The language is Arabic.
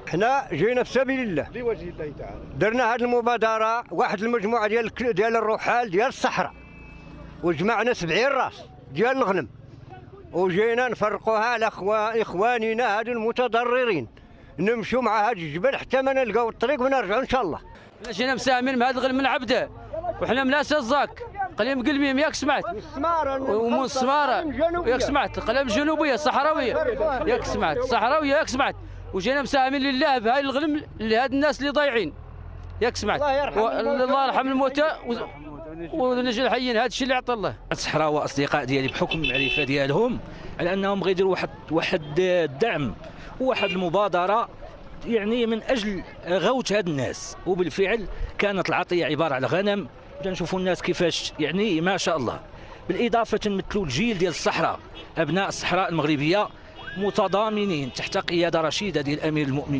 حنا جينا في سبيل الله لوجه الله تعالى. درنا هذه المبادره، واحد المجموعه ديال الرحال ديال الصحراء، وجمعنا 70 راس ديال الغنم، وجينا نفرقوها على اخواننا هادو المتضررين، نمشوا مع هذا الجبل حتى ما نلقاو الطريق ونرجعوا ان شاء الله. جينا مساهمين مع هذا الغنم نعبده، وحنا من الزاك قليم قلميم ياك سمعت، ومن السماره ياك سمعت، قلم جنوبيه صحراويه ياك سمعت، صحراويه ياك سمعت، وجينا مساهمين لله بهاي الغنم لهاد الناس اللي ضايعين ياك سمعت. الله يرحم الموتى ونجي الحيين، هذا الشيء اللي عطى الله. الصحراء واصدقاء ديالي بحكم المعرفه ديالهم على انهم غيديروا واحد الدعم وواحد المبادره يعني من اجل غوث هاد الناس، وبالفعل كانت العطيه عباره على غنم. نشوفوا الناس كيفاش يعني ما شاء الله، بالاضافه تنمثلوا الجيل ديال الصحراء، ابناء الصحراء المغربيه متضامنين تحت قياده رشيده ديال امير المؤمنين.